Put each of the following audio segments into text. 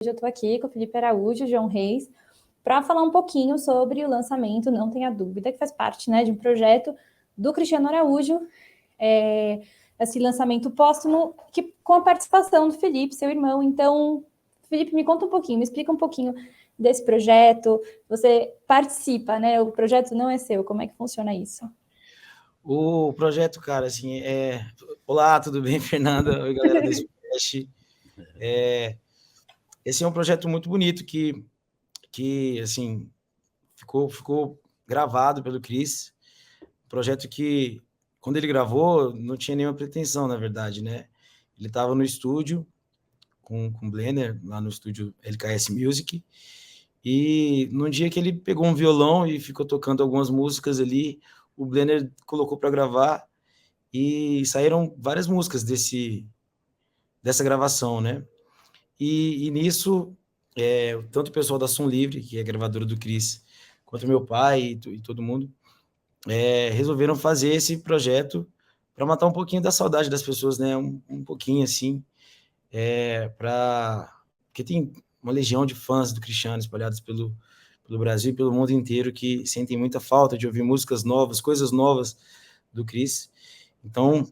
eu estou aqui com o Felipe Araújo, João Reis, para falar um pouquinho sobre o lançamento, não tenha dúvida, que faz parte, né, de um projeto do Cristiano Araújo, esse lançamento póstumo, com a participação do Felipe, seu irmão. Então, Felipe, me conta um pouquinho, me explica um pouquinho desse projeto. Você participa, né? O projeto não é seu, como é que funciona isso? O projeto, cara, assim, Olá, tudo bem, Fernanda? Oi, galera do Splash. Esse é um projeto muito bonito que assim, ficou gravado pelo Cris. Projeto que, quando ele gravou, não tinha nenhuma pretensão, na verdade, né? Ele estava no estúdio com o Blender, lá no estúdio LKS Music, e num dia que ele pegou um violão e ficou tocando algumas músicas ali, o Blender colocou para gravar e saíram várias músicas dessa gravação, né? E nisso, tanto o pessoal da Som Livre, que é a gravadora do Cris, quanto meu pai e todo mundo, resolveram fazer esse projeto para matar um pouquinho da saudade das pessoas, né? Um pouquinho assim, porque tem uma legião de fãs do Cristiano espalhados pelo Brasil e pelo mundo inteiro que sentem muita falta de ouvir músicas novas, coisas novas do Cris. Então,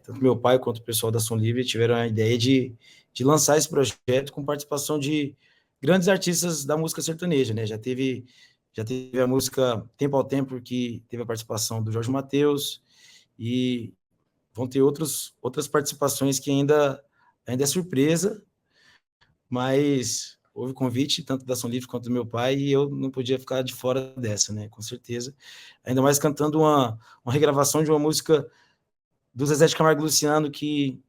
tanto meu pai quanto o pessoal da Som Livre tiveram a ideia de lançar esse projeto com participação de grandes artistas da música sertaneja, né? Já teve a música Tempo ao Tempo, que teve a participação do Jorge Mateus, e vão ter outras participações que ainda é surpresa, mas houve convite tanto da Som Livre quanto do meu pai, e eu não podia ficar de fora dessa, né? Com certeza. Ainda mais cantando uma regravação de uma música do Zezé de Camargo e Luciano, que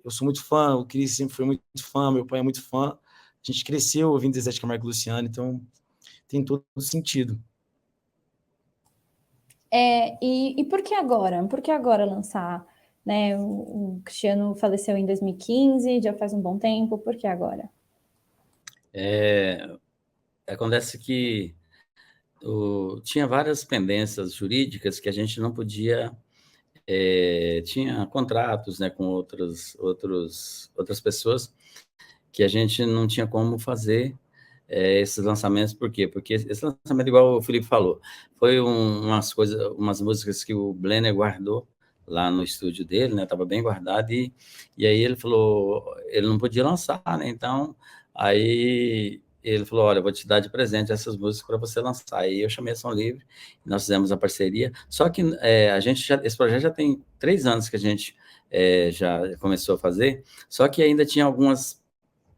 eu sou muito fã, o Cris sempre foi muito fã, meu pai é muito fã, a gente cresceu ouvindo Zezé de Camargo e Luciano, então tem todo sentido. E por que agora? Por que agora lançar? Né? O Cristiano faleceu em 2015, já faz um bom tempo, por que agora? Acontece que tinha várias pendências jurídicas que a gente não podia... tinha contratos, né, com outras pessoas que a gente não tinha como fazer esses lançamentos. Por quê? Porque esse lançamento, igual o Felipe falou, foi umas músicas que o Blender guardou lá no estúdio dele, né? Estava bem guardado, e aí ele falou, ele não podia lançar, né? Então, aí ele falou, olha, eu vou te dar de presente essas músicas para você lançar. Aí eu chamei a Som Livre, nós fizemos a parceria, só que esse projeto já tem 3 anos que a gente já começou a fazer, só que ainda tinha algumas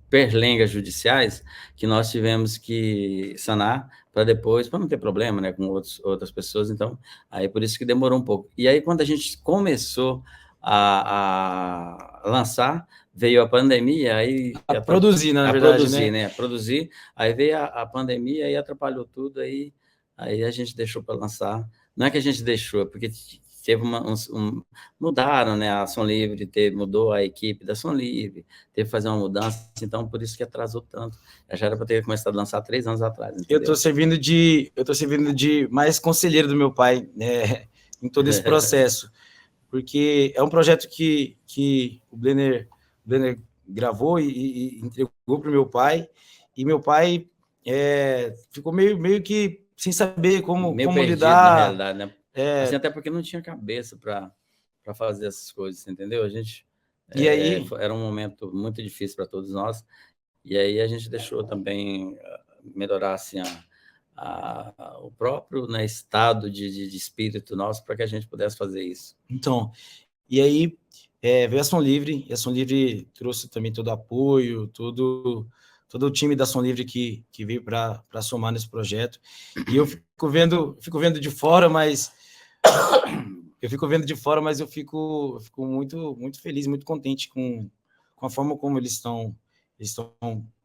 perlengas judiciais que nós tivemos que sanar para depois, para não ter problema, né, com outras pessoas. Então, aí por isso que demorou um pouco. E aí, quando a gente começou a lançar, veio a pandemia, aí... Produzir, na verdade, produzir, né? Produzir, aí veio a pandemia e atrapalhou tudo, aí a gente deixou para lançar. Não é que a gente deixou, é porque teve mudaram, né? A Som Livre mudou a equipe da Som Livre, teve que fazer uma mudança, então por isso que atrasou tanto. Já era para ter começado a lançar 3 anos atrás. Entendeu? Eu estou servindo de mais conselheiro do meu pai, né, em todo esse processo, porque é um projeto que o Blender gravou e entregou para o meu pai, e meu pai ficou meio que sem saber como perdido, lidar. Na realidade, né? Assim, até porque não tinha cabeça para fazer essas coisas, entendeu? A gente... E aí... era um momento muito difícil para todos nós, e aí a gente deixou também melhorar assim, o próprio, né, estado de espírito nosso para que a gente pudesse fazer isso. Então, e aí veio a Som Livre, e a Som Livre trouxe também todo o apoio, todo o time da Som Livre que veio para somar nesse projeto. E eu fico vendo de fora, mas eu fico muito feliz, muito contente com a forma como eles estão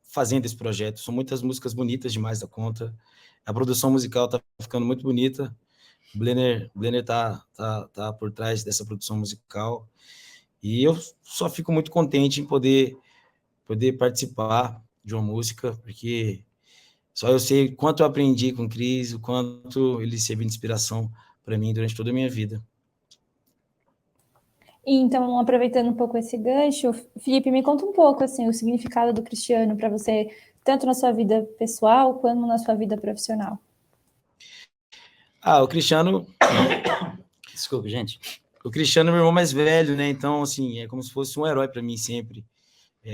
fazendo esse projeto. São muitas músicas bonitas demais da conta. A produção musical está ficando muito bonita. O Blender tá por trás dessa produção musical. E eu só fico muito contente em poder participar de uma música, porque só eu sei o quanto eu aprendi com o Cris, o quanto ele serviu de inspiração para mim durante toda a minha vida. E, então, aproveitando um pouco esse gancho, Felipe, me conta um pouco assim, o significado do Cristiano para você, tanto na sua vida pessoal quanto na sua vida profissional. O Cristiano... Desculpa, gente. O Cristiano é meu irmão mais velho, né? Então, assim, é como se fosse um herói para mim sempre.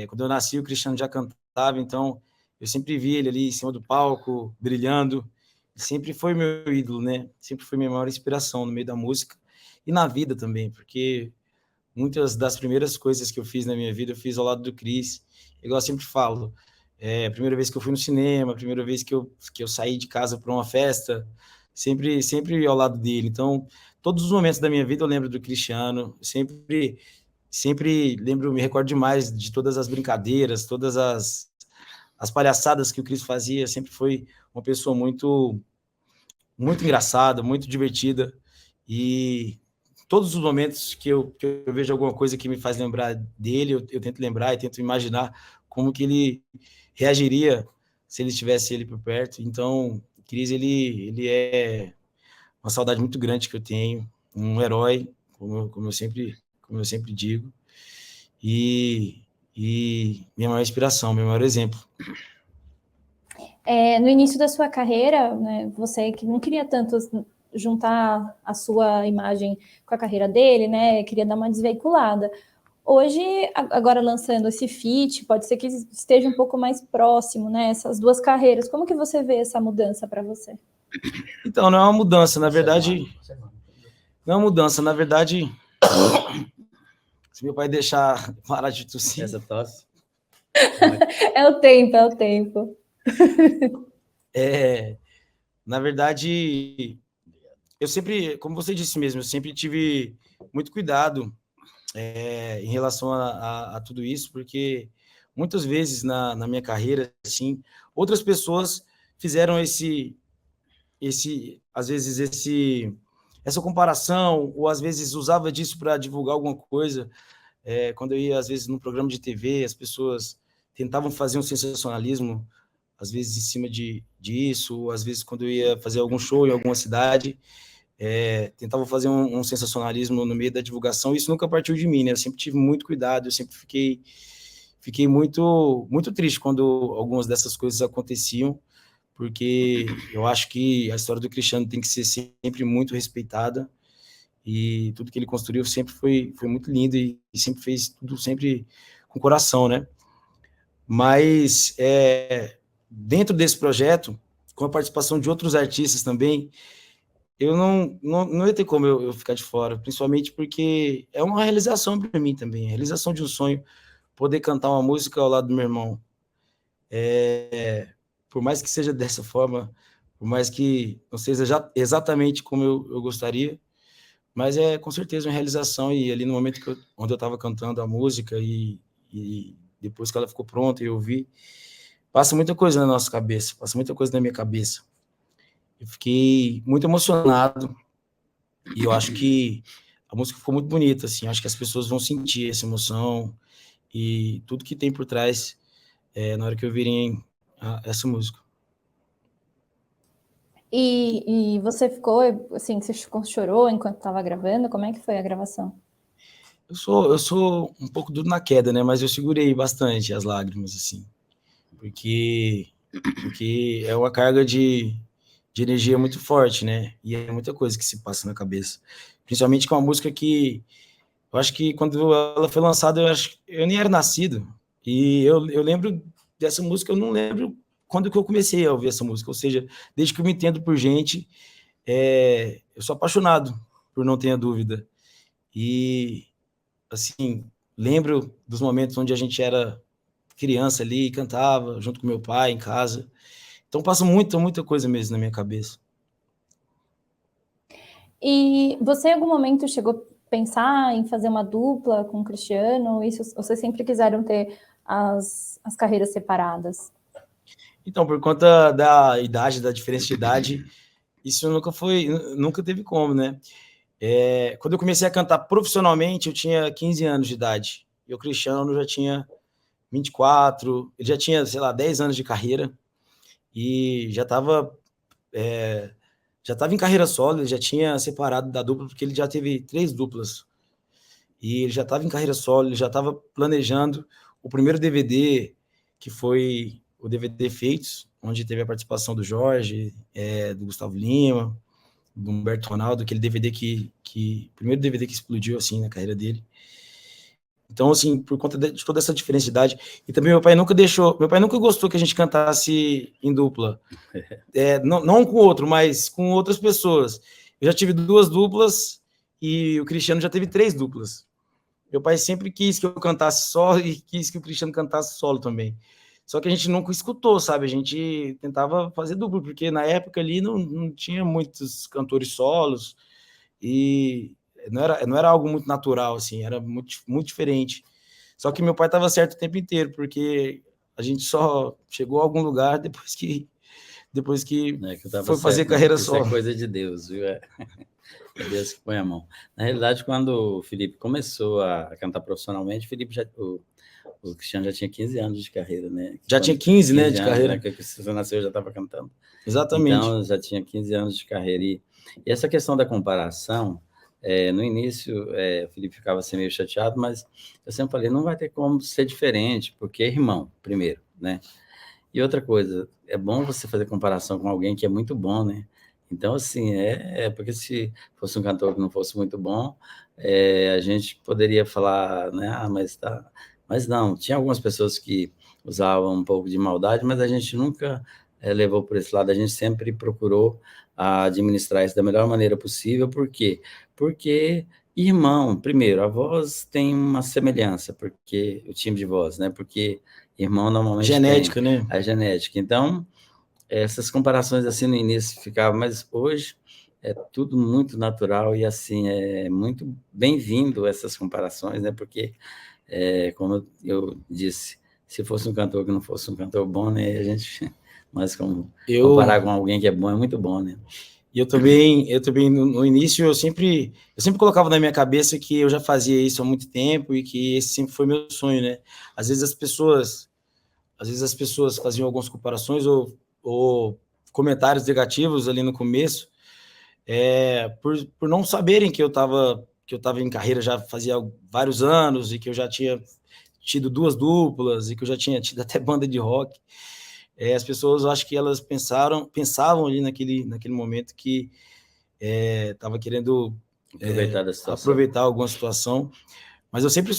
Quando eu nasci, o Cristiano já cantava, então eu sempre vi ele ali em cima do palco, brilhando. Sempre foi meu ídolo, né? Sempre foi minha maior inspiração no meio da música e na vida também, porque muitas das primeiras coisas que eu fiz na minha vida, eu fiz ao lado do Cris. Igual eu sempre falo, a primeira vez que eu fui no cinema, a primeira vez que eu saí de casa para uma festa, sempre ao lado dele. Então, todos os momentos da minha vida eu lembro do Cristiano, sempre lembro, me recordo demais de todas as brincadeiras, todas as palhaçadas que o Cris fazia. Sempre foi uma pessoa muito, muito engraçada, muito divertida, e todos os momentos que eu vejo alguma coisa que me faz lembrar dele, eu tento lembrar e tento imaginar como que ele reagiria se ele tivesse ele por perto. Então, o Cris, ele é uma saudade muito grande que eu tenho, um herói, como eu sempre digo, e minha maior inspiração, meu maior exemplo. No início da sua carreira, né, você que não queria tanto juntar a sua imagem com a carreira dele, né, queria dar uma desveiculada. Hoje, agora lançando esse feat, pode ser que esteja um pouco mais próximo, né, essas duas carreiras. Como que você vê essa mudança para você? Então, não é uma mudança, na verdade... Não é uma mudança, na verdade... Se meu pai deixar parar de tossir... Essa tosse. É o tempo, é o tempo. Na verdade, eu sempre, como você disse mesmo, eu sempre tive muito cuidado em relação a tudo isso, porque muitas vezes na minha carreira, assim, outras pessoas fizeram às vezes essa comparação, ou às vezes usava disso para divulgar alguma coisa. Quando eu ia, às vezes, no programa de TV, as pessoas tentavam fazer um sensacionalismo, às vezes em cima disso, ou às vezes quando eu ia fazer algum show em alguma cidade, tentavam fazer um sensacionalismo no meio da divulgação. Isso nunca partiu de mim, né? Eu sempre tive muito cuidado, eu sempre fiquei muito, muito triste quando algumas dessas coisas aconteciam, porque eu acho que a história do Cristiano tem que ser sempre muito respeitada, e tudo que ele construiu sempre foi muito lindo, e sempre fez tudo sempre com coração, né? Mas dentro desse projeto, com a participação de outros artistas também, eu não ia ter como eu ficar de fora, principalmente porque é uma realização para mim também, a realização de um sonho, poder cantar uma música ao lado do meu irmão. Por mais que seja dessa forma, por mais que não seja exatamente como eu gostaria, mas é com certeza uma realização. E ali no momento onde eu estava cantando a música, e depois que ela ficou pronta e eu ouvi, passa muita coisa na nossa cabeça, passa muita coisa na minha cabeça. Eu fiquei muito emocionado, e eu acho que a música ficou muito bonita, assim, acho que as pessoas vão sentir essa emoção e tudo que tem por trás na hora que ouvirem essa música. E você ficou, assim, você chorou enquanto estava gravando? Como é que foi a gravação? Eu sou um pouco duro na queda, né? Mas eu segurei bastante as lágrimas, assim, porque é uma carga de energia muito forte, né? E é muita coisa que se passa na cabeça, principalmente com uma música que eu acho que quando ela foi lançada, eu nem era nascido, e eu lembro dessa música, eu não lembro quando que eu comecei a ouvir essa música, ou seja, desde que eu me entendo por gente, eu sou apaixonado por Não Tenha Dúvida. E, assim, lembro dos momentos onde a gente era criança ali, cantava junto com meu pai em casa. Então passa muita coisa mesmo na minha cabeça. E você em algum momento chegou a pensar em fazer uma dupla com o Cristiano? Isso, vocês sempre quiseram ter as carreiras separadas? Então, por conta da idade, da diferença de idade, isso nunca teve como, né? Quando eu comecei a cantar profissionalmente, eu tinha 15 anos de idade. E o Cristiano já tinha 24, ele já tinha, sei lá, 10 anos de carreira, e já estava em carreira solo, ele já tinha separado da dupla, porque ele já teve 3 duplas. e ele já estava em carreira solo, ele já estava planejando o primeiro DVD, que foi o DVD Feitos, onde teve a participação do Jorge, do Gustavo Lima, do Humberto Ronaldo, aquele DVD primeiro DVD que explodiu, assim, na carreira dele. Então, assim, por conta de toda essa diferença de idade, e também meu pai nunca gostou que a gente cantasse em dupla, não com o outro, mas com outras pessoas. Eu já tive 2 duplas, e o Cristiano já teve 3 duplas. Meu pai sempre quis que eu cantasse solo e quis que o Cristiano cantasse solo também. Só que a gente nunca escutou, sabe? A gente tentava fazer duplo, porque na época ali não tinha muitos cantores solos e não era algo muito natural, assim, era muito, muito diferente. Só que meu pai estava certo o tempo inteiro, porque a gente só chegou a algum lugar depois que foi fazer certo, carreira Isso solo. é coisa de Deus, viu? É Deus que põe a mão. Na realidade, quando o Felipe começou a cantar profissionalmente, o Cristiano já tinha 15 anos de carreira, né? Já tinha 15, né, de anos, carreira. Né, que você nasceu, já estava cantando. Exatamente. Então, já tinha 15 anos de carreira. E essa questão da comparação, no início, o Felipe ficava assim meio chateado, mas eu sempre falei, não vai ter como ser diferente, porque é irmão, primeiro, né? E outra coisa, é bom você fazer comparação com alguém que é muito bom, né? Então, assim, porque se fosse um cantor que não fosse muito bom, a gente poderia falar, né? Mas não, tinha algumas pessoas que usavam um pouco de maldade, mas a gente nunca levou por esse lado, a gente sempre procurou administrar isso da melhor maneira possível. Por quê? Porque, irmão, primeiro, a voz tem uma semelhança, porque o timbre de voz, né? Porque irmão normalmente genética, tem né? a genética. Então, essas comparações assim no início ficavam, mas hoje é tudo muito natural e assim é muito bem-vindo essas comparações, né? Porque, como eu disse, se fosse um cantor que não fosse um cantor bom, né? A gente, mas como comparar com alguém que é bom é muito bom, né? E eu também no início eu sempre colocava na minha cabeça que eu já fazia isso há muito tempo e que esse sempre foi meu sonho, né? Às vezes as pessoas faziam algumas comparações ou comentários negativos ali no começo, por não saberem que eu estava em carreira já fazia vários anos e que eu já tinha tido 2 duplas e que eu já tinha tido até banda de rock. As pessoas, eu acho que elas pensavam ali naquele momento que estava querendo aproveitar alguma situação, mas eu sempre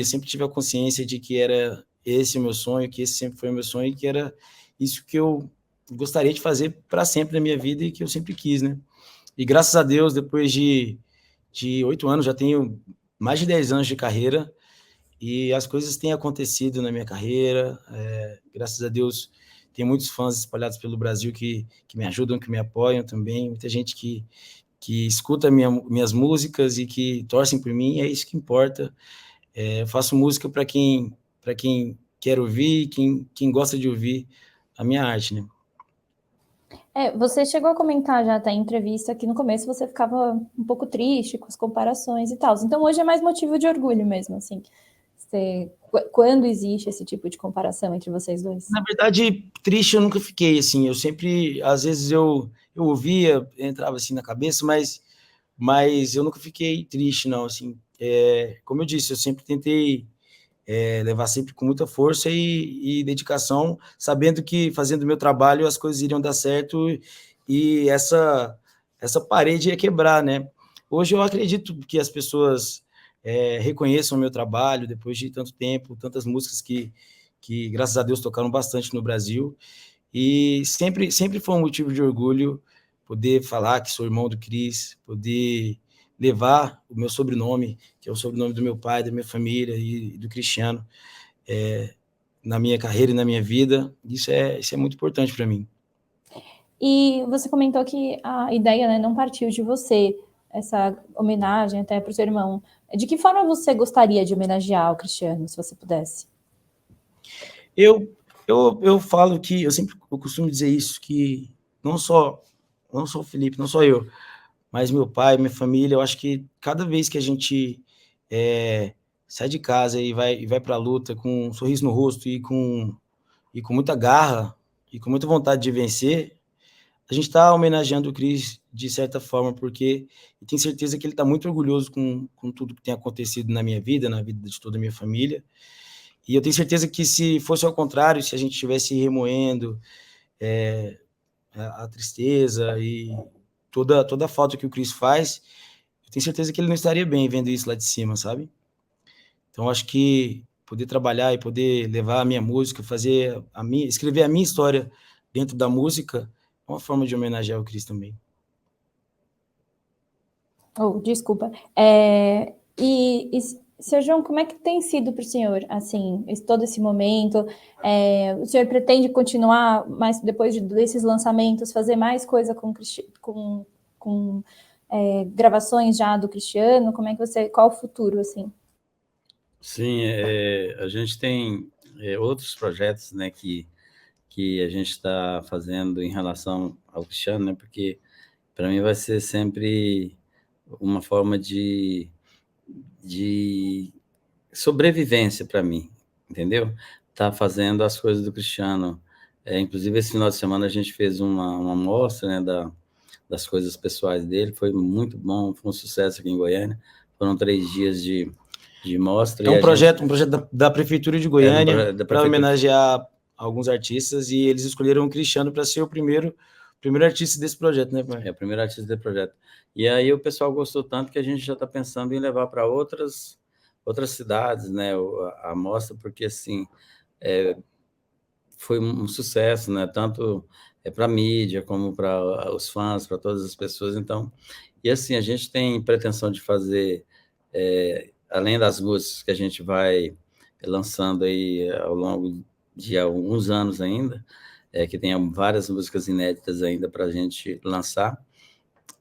sempre tive a consciência de que era esse o meu sonho, que esse sempre foi o meu sonho e que era isso que eu gostaria de fazer para sempre na minha vida e que eu sempre quis, né? E graças a Deus, depois de 8 anos, já tenho mais de 10 anos de carreira e as coisas têm acontecido na minha carreira. Graças a Deus, tem muitos fãs espalhados pelo Brasil que me ajudam, que me apoiam também, muita gente que escuta minhas músicas e que torcem por mim, é isso que importa. Eu faço música para quem quer ouvir, quem gosta de ouvir a minha arte, né? Você chegou a comentar já até em entrevista que no começo você ficava um pouco triste com as comparações e tal. Então hoje é mais motivo de orgulho mesmo, assim. Quando existe esse tipo de comparação entre vocês dois? Na verdade, triste eu nunca fiquei, assim. Eu sempre, às vezes eu ouvia, entrava assim na cabeça, mas eu nunca fiquei triste, não, assim. Como eu disse, eu sempre tentei levar sempre com muita força e dedicação, sabendo que fazendo o meu trabalho as coisas iriam dar certo e essa parede ia quebrar, né? Hoje eu acredito que as pessoas reconheçam o meu trabalho depois de tanto tempo, tantas músicas que graças a Deus tocaram bastante no Brasil e sempre foi um motivo de orgulho poder falar que sou irmão do Cris, poder levar o meu sobrenome, que é o sobrenome do meu pai, da minha família e do Cristiano, na minha carreira e na minha vida. Isso é muito importante para mim. E você comentou que a ideia, né, não partiu de você, essa homenagem até para o seu irmão. De que forma você gostaria de homenagear o Cristiano, se você pudesse? Eu falo que, eu costumo dizer isso, que não só o Felipe, não só eu, mas meu pai, minha família, eu acho que cada vez que a gente sai de casa e vai para a luta com um sorriso no rosto e com muita garra e com muita vontade de vencer, a gente está homenageando o Cris de certa forma, porque eu tenho certeza que ele está muito orgulhoso com tudo que tem acontecido na minha vida, na vida de toda a minha família. E eu tenho certeza que se fosse ao contrário, se a gente estivesse remoendo a tristeza e toda a falta que o Cris faz, eu tenho certeza que ele não estaria bem vendo isso lá de cima, sabe? Então, acho que poder trabalhar e poder levar a minha música, escrever a minha história dentro da música, é uma forma de homenagear o Cris também. Desculpa. Seu João, como é que tem sido para o senhor, assim, todo esse momento? O senhor pretende continuar, mais depois desses lançamentos, fazer mais coisa com gravações já do Cristiano? Qual o futuro, assim? Sim, a gente tem outros projetos, né, que a gente está fazendo em relação ao Cristiano, né, porque para mim vai ser sempre uma forma de sobrevivência para mim, entendeu? Tá fazendo as coisas do Cristiano. Inclusive, esse final de semana a gente fez uma mostra, né, das coisas pessoais dele, foi muito bom, foi um sucesso aqui em Goiânia. Foram 3 dias de mostra. É um projeto da Prefeitura de Goiânia para homenagear alguns artistas, e eles escolheram o Cristiano para ser o primeiro artista desse projeto, né, pai? O primeiro artista desse projeto. E aí o pessoal gostou tanto que a gente já está pensando em levar para outras cidades, né, a mostra, porque, assim, foi um sucesso, né, tanto para a mídia, como para os fãs, para todas as pessoas. Então, e assim, a gente tem pretensão de fazer, além das músicas que a gente vai lançando aí ao longo de alguns anos ainda, que tem várias músicas inéditas ainda para a gente lançar,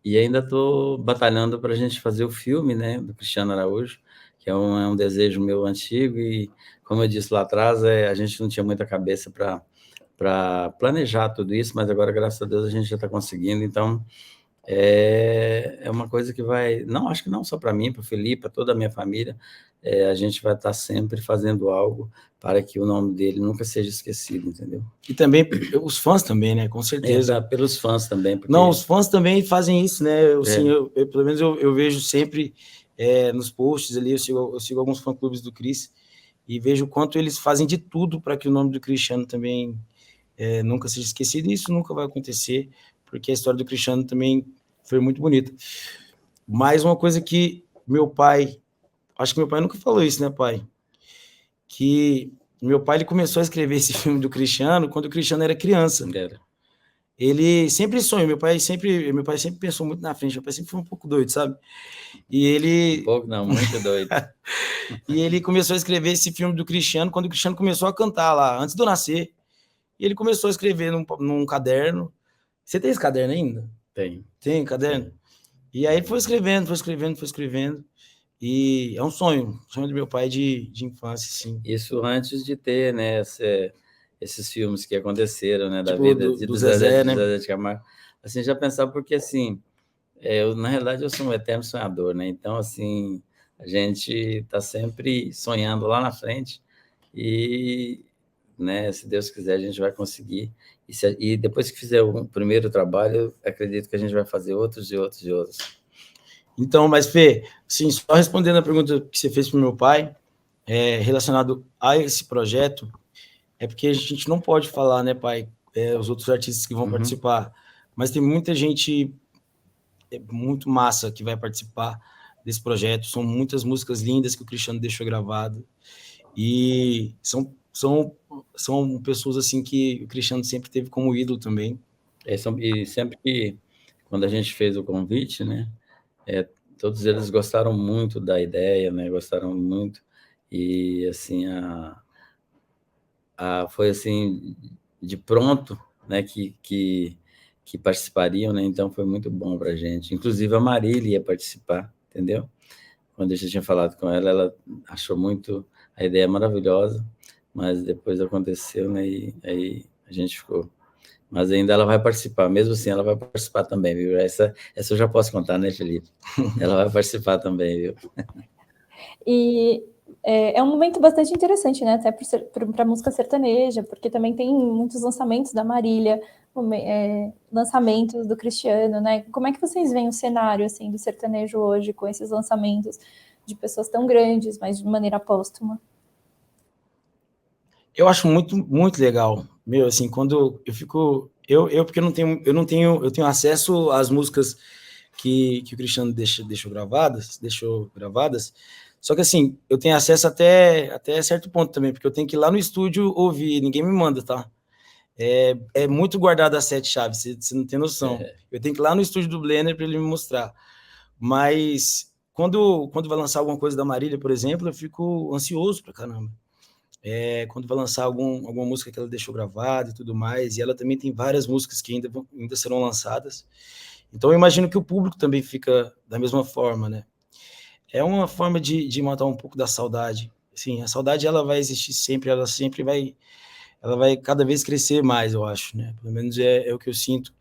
e ainda estou batalhando para a gente fazer o filme, né, do Cristiano Araújo, que é um desejo meu antigo, e como eu disse lá atrás, a gente não tinha muita cabeça para planejar tudo isso, mas agora, graças a Deus, a gente já está conseguindo. Então, é uma coisa que vai, não, acho que não só para mim, para o Felipe, para toda a minha família, a gente vai estar sempre fazendo algo para que o nome dele nunca seja esquecido, entendeu? E também os fãs também, né? Com certeza. Pelos fãs também. Porque... Não, os fãs também fazem isso, né? Pelo menos eu vejo sempre nos posts ali, eu sigo alguns fã-clubes do Cris, e vejo o quanto eles fazem de tudo para que o nome do Cristiano também nunca seja esquecido, e isso nunca vai acontecer, porque a história do Cristiano também foi muito bonita. Mais uma coisa que acho que meu pai nunca falou isso, né, pai? Que meu pai, ele começou a escrever esse filme do Cristiano quando o Cristiano era criança. Ele sempre sonhou, meu pai sempre pensou muito na frente, meu pai sempre foi um pouco doido, sabe? E ele... Um pouco não, muito doido. E ele começou a escrever esse filme do Cristiano quando o Cristiano começou a cantar lá, antes de eu nascer. E ele começou a escrever num caderno. Você tem esse caderno ainda? Tem caderno? Sim. E aí foi escrevendo. E é um sonho do meu pai de infância, sim. Isso antes de ter, né, esses filmes que aconteceram, né, da tipo vida do Zezé, né? Zezé de Camargo. Assim, já pensava, porque, assim, na realidade, eu sou um eterno sonhador, né? Então, assim, a gente está sempre sonhando lá na frente e, né, se Deus quiser, a gente vai conseguir. E depois que fizer o primeiro trabalho, eu acredito que a gente vai fazer outros e outros e outros. Então, mas, Fê, assim, só respondendo a pergunta que você fez para o meu pai, relacionado a esse projeto, é porque a gente não pode falar, né, pai, os outros artistas que vão participar, mas tem muita gente muito massa que vai participar desse projeto, são muitas músicas lindas que o Cristiano deixou gravado, e são pessoas, assim, que o Cristiano sempre teve como ídolo também. E sempre que, quando a gente fez o convite, né, todos eles gostaram muito da ideia, né, gostaram muito, e, assim, foi, assim, de pronto, né, que participariam, né, então foi muito bom para a gente. Inclusive, a Marília ia participar, entendeu? Quando a gente tinha falado com ela, ela achou muito a ideia maravilhosa, mas depois aconteceu, né, e aí a gente ficou. Mas ainda ela vai participar, mesmo assim ela vai participar também, viu? Essa eu já posso contar, né, Felipe? Ela vai participar também, viu? E é um momento bastante interessante, né? Até para a música sertaneja, porque também tem muitos lançamentos da Marília, lançamentos do Cristiano, né? Como é que vocês veem o cenário, assim, do sertanejo hoje, com esses lançamentos de pessoas tão grandes, mas de maneira póstuma? Eu acho muito legal. Meu, assim, quando eu fico... porque eu tenho acesso às músicas que o Cristiano deixou gravadas, só que assim, eu tenho acesso até certo ponto também, porque eu tenho que ir lá no estúdio ouvir, ninguém me manda, tá? É muito guardado as 7 chaves, você não tem noção. Eu tenho que ir lá no estúdio do Blender para ele me mostrar. Mas quando vai lançar alguma coisa da Marília, por exemplo, eu fico ansioso pra caramba. Quando vai lançar alguma música que ela deixou gravada e tudo mais, e ela também tem várias músicas que ainda serão lançadas. Então, eu imagino que o público também fica da mesma forma, né? É uma forma de matar um pouco da saudade. Sim, a saudade ela vai existir sempre, ela vai cada vez crescer mais, eu acho, né? Pelo menos é o que eu sinto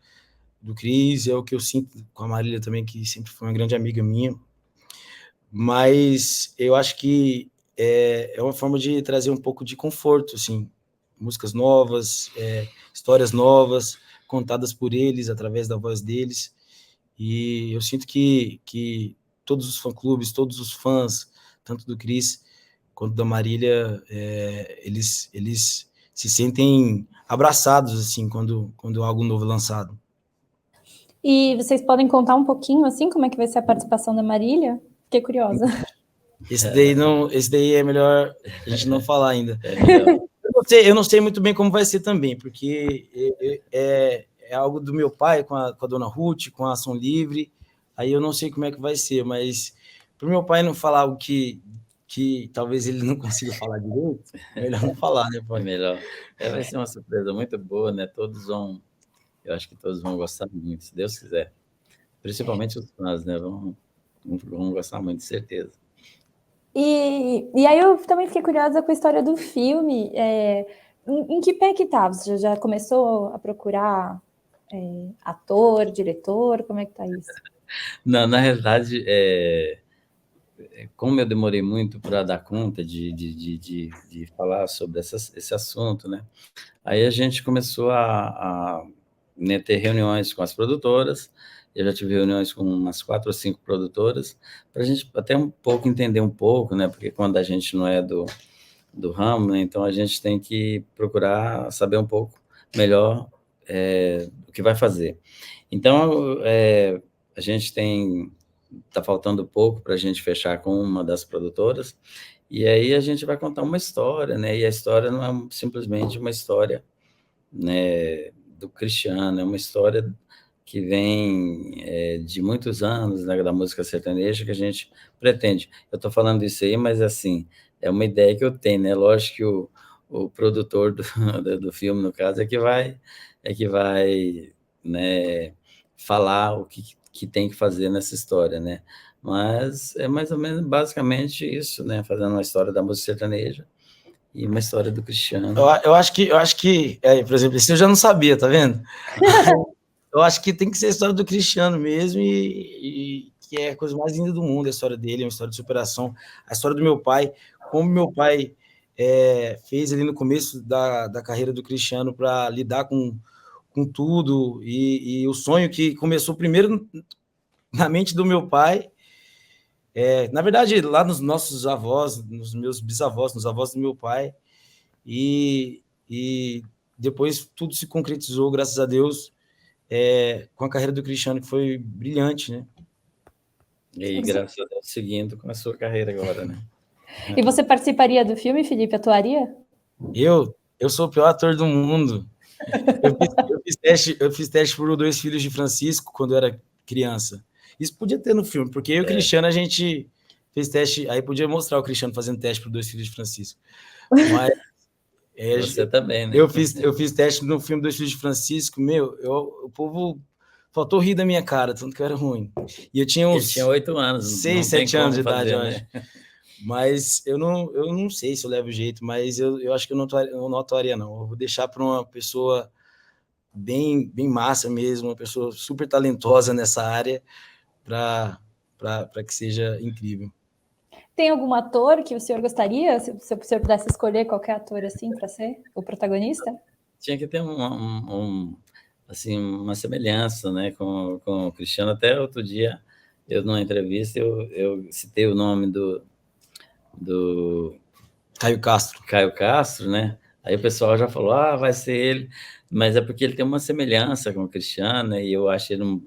do Cris, é o que eu sinto com a Marília também, que sempre foi uma grande amiga minha. Mas eu acho que é uma forma de trazer um pouco de conforto, assim, músicas novas, histórias novas, contadas por eles, através da voz deles. E eu sinto que todos os fã-clubes, todos os fãs, tanto do Cris quanto da Marília, eles se sentem abraçados, assim, quando algo novo é lançado. E vocês podem contar um pouquinho, assim, como é que vai ser a participação da Marília? Fiquei curiosa. Esse daí é melhor a gente não falar ainda. Eu não sei muito bem como vai ser também, porque é algo do meu pai com a dona Ruth, com a Ação Livre, aí eu não sei como é que vai ser, mas para o meu pai não falar algo que talvez ele não consiga falar direito, é melhor não falar, né, pai? É melhor. Vai ser uma surpresa muito boa, né? Eu acho que todos vão gostar muito, se Deus quiser. Principalmente os fãs, né? Vão gostar muito, de certeza. E aí eu também fiquei curiosa com a história do filme. Em que pé que tá? Você já começou a procurar ator, diretor? Como é que tá isso? Não, na realidade, como eu demorei muito para dar conta de falar sobre esse assunto, né? Aí a gente começou né, ter reuniões com as produtoras. Eu já tive reuniões com umas 4 ou 5 produtoras, para a gente até um pouco entender um pouco, né? Porque quando a gente não é do ramo, né, então a gente tem que procurar saber um pouco melhor o que vai fazer. Então, a gente está faltando pouco para a gente fechar com uma das produtoras, e aí a gente vai contar uma história, né? E a história não é simplesmente uma história, né, do Cristiano, é uma história que vem de muitos anos, né, da música sertaneja, que a gente pretende. Eu estou falando isso aí, mas assim, é uma ideia que eu tenho, né? Lógico que o produtor do filme, no caso, é que vai, né, falar o que tem que fazer nessa história, né? Mas é mais ou menos, basicamente isso, né? Fazendo uma história da música sertaneja e uma história do Cristiano. Eu acho que por exemplo, isso eu já não sabia, tá vendo? Eu acho que tem que ser a história do Cristiano mesmo, e que é a coisa mais linda do mundo, a história dele, é uma história de superação. A história do meu pai, como meu pai fez ali no começo da carreira do Cristiano para lidar com tudo, e o sonho que começou primeiro na mente do meu pai, na verdade, lá nos nossos avós, nos meus bisavós, nos avós do meu pai, e depois tudo se concretizou, graças a Deus, com a carreira do Cristiano, que foi brilhante, né? E graças a Deus, seguindo com a sua carreira agora, né? E você participaria do filme, Felipe? Atuaria? Eu sou o pior ator do mundo. Eu fiz teste por 2 Filhos de Francisco quando eu era criança. Isso podia ter no filme, porque eu e o Cristiano, a gente fez teste, aí podia mostrar o Cristiano fazendo teste por 2 Filhos de Francisco. Mas você também, né? Eu fiz teste no filme 2 Filhos de Francisco, o povo faltou rir da minha cara, tanto que eu era ruim. E eu tinha uns... Ele tinha 8 anos. 6, 7 anos de idade, eu acho. Mas eu não sei se eu levo jeito, mas eu acho que eu não atuaria, não. Eu vou deixar para uma pessoa bem massa mesmo, uma pessoa super talentosa nessa área, para que seja incrível. Tem algum ator que o senhor gostaria, se o senhor pudesse escolher qualquer ator assim para ser o protagonista? Tinha que ter assim, uma semelhança, né, com o Cristiano. Até outro dia, eu numa entrevista, eu citei o nome do Caio Castro, né? Aí o pessoal já falou, vai ser ele, mas é porque ele tem uma semelhança com o Cristiano, né? E eu acho ele um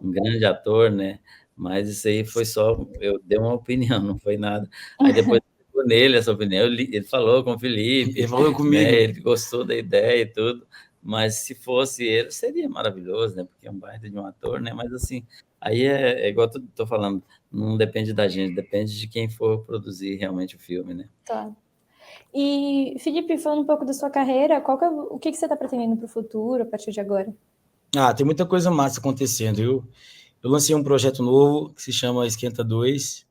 grande ator, né? Mas isso aí foi só, eu dei uma opinião, não foi nada. Aí depois ficou nele essa opinião, ele falou com o Ele Felipe, falou né? comigo. Ele gostou da ideia e tudo, mas se fosse ele, seria maravilhoso, né? Porque é um baita de um ator, né? Mas assim, aí é igual eu tô falando, não depende da gente, depende de quem for produzir realmente o filme, né? Claro. E, Felipe, falando um pouco da sua carreira, o que você está pretendendo para o futuro, a partir de agora? Tem muita coisa massa acontecendo. Eu lancei um projeto novo que se chama Esquenta 2,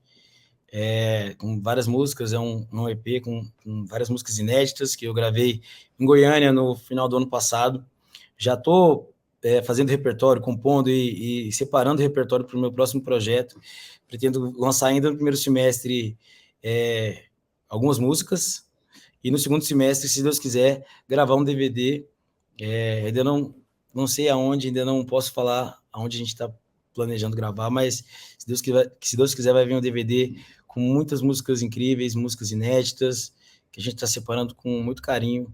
com várias músicas, é um EP com várias músicas inéditas que eu gravei em Goiânia no final do ano passado. Já estou fazendo repertório, compondo e separando o repertório para o meu próximo projeto. Pretendo lançar ainda no primeiro semestre algumas músicas e no segundo semestre, se Deus quiser, gravar um DVD. Ainda não sei aonde, ainda não posso falar aonde a gente está planejando gravar, mas se Deus quiser vai vir um DVD com muitas músicas incríveis, músicas inéditas, que a gente está separando com muito carinho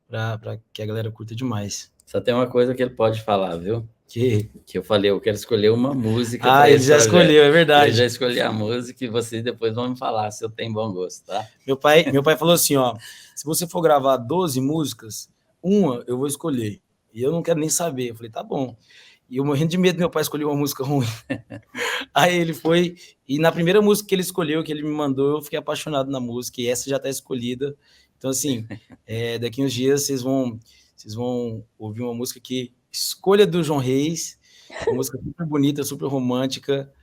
para que a galera curta demais. Só tem uma coisa que ele pode falar, viu? Que eu falei, eu quero escolher uma música para ele esse já projeto. escolheu, é verdade. Ele já escolheu a música e vocês depois vão me falar se eu tenho bom gosto, tá? Meu pai falou assim, se você for gravar 12 músicas, uma eu vou escolher. E eu não quero nem saber. Eu falei, tá bom. E eu morrendo de medo, meu pai escolheu uma música ruim. Aí ele foi, e na primeira música que ele escolheu, que ele me mandou, eu fiquei apaixonado na música, e essa já está escolhida. Então, assim, daqui uns dias vocês vão ouvir uma música que escolha do João Reis, uma música super bonita, super romântica,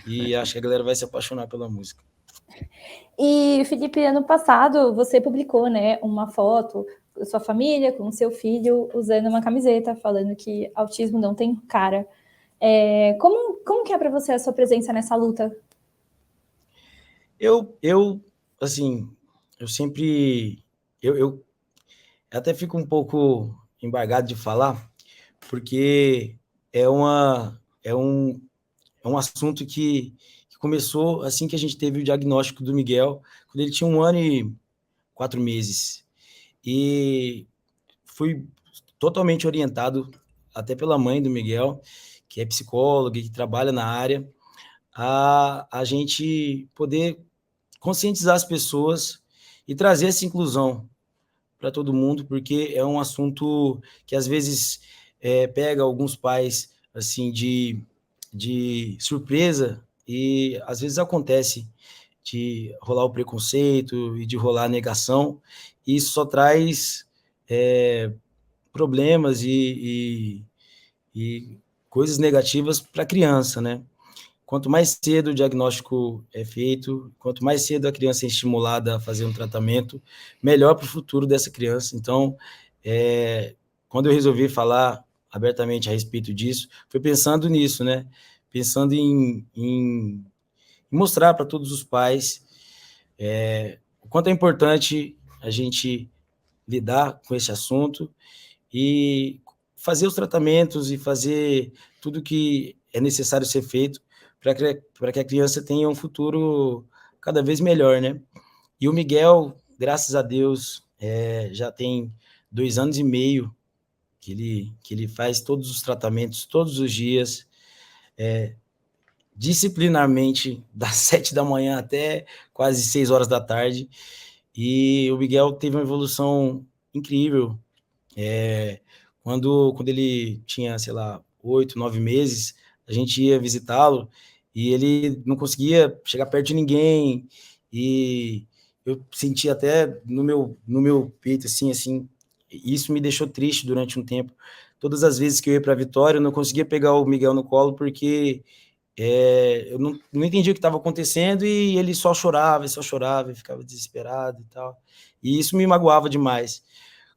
e acho que a galera vai se apaixonar pela música. E, Felipe, ano passado você publicou, né, uma foto da sua família com o seu filho usando uma camiseta falando que autismo não tem cara. Como que é para você a sua presença nessa luta? Assim, eu sempre... Eu até fico um pouco embargado de falar, porque é um assunto que começou assim que a gente teve o diagnóstico do Miguel, quando ele tinha 1 ano e 4 meses. E fui totalmente orientado, até pela mãe do Miguel, que é psicóloga e que trabalha na área, a gente poder conscientizar as pessoas e trazer essa inclusão para todo mundo, porque é um assunto que às vezes pega alguns pais assim de surpresa, e às vezes acontece de rolar o preconceito e de rolar a negação, e isso só traz problemas e coisas negativas para a criança, né? Quanto mais cedo o diagnóstico é feito, quanto mais cedo a criança é estimulada a fazer um tratamento, melhor para o futuro dessa criança. Então, quando eu resolvi falar abertamente a respeito disso, foi pensando nisso, né? Pensando em mostrar para todos os pais o quanto é importante a gente lidar com esse assunto e fazer os tratamentos e fazer tudo que é necessário ser feito para que a criança tenha um futuro cada vez melhor, né? E o Miguel, graças a Deus, já tem 2 anos e meio que ele faz todos os tratamentos todos os dias, disciplinarmente, das 7 da manhã até quase 6 horas da tarde, e o Miguel teve uma evolução incrível. Quando ele tinha, sei lá, 8, 9 meses, a gente ia visitá-lo e ele não conseguia chegar perto de ninguém, e eu sentia até no meu peito, assim, isso me deixou triste durante um tempo. Todas as vezes que eu ia para Vitória, eu não conseguia pegar o Miguel no colo, porque eu não entendia o que estava acontecendo, e ele só chorava, e ficava desesperado e tal. E isso me magoava demais.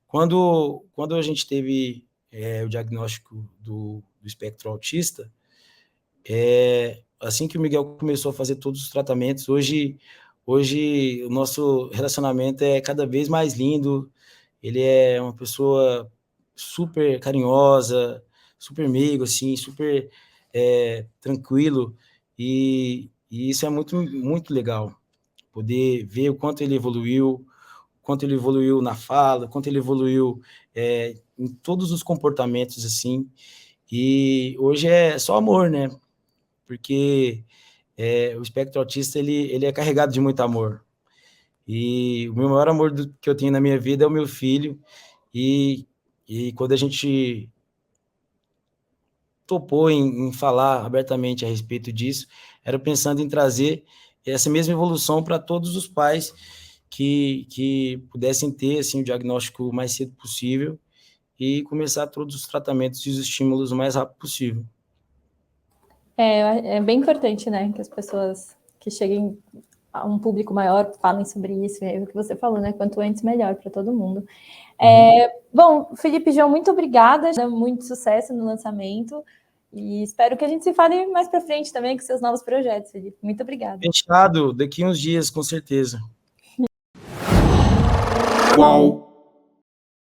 Quando a gente teve o diagnóstico do espectro autista, assim que o Miguel começou a fazer todos os tratamentos, hoje o nosso relacionamento é cada vez mais lindo. Ele é uma pessoa super carinhosa, super meigo, assim, super tranquilo, e isso é muito, muito legal, poder ver o quanto ele evoluiu na fala, o quanto ele evoluiu em todos os comportamentos, assim, e hoje é só amor, né? Porque o espectro autista, ele é carregado de muito amor. E o meu maior amor que eu tenho na minha vida é o meu filho. E quando a gente topou em falar abertamente a respeito disso, era pensando em trazer essa mesma evolução para todos os pais que pudessem ter assim, o diagnóstico o mais cedo possível e começar todos os tratamentos e os estímulos o mais rápido possível. É bem importante, né, que as pessoas que cheguem a um público maior falem sobre isso, é o que você falou, né, quanto antes melhor para todo mundo. Bom, Felipe, João, muito obrigada, muito sucesso no lançamento, e espero que a gente se fale mais para frente também com seus novos projetos, Felipe. Muito obrigada. Fechado, daqui uns dias, com certeza. Qual?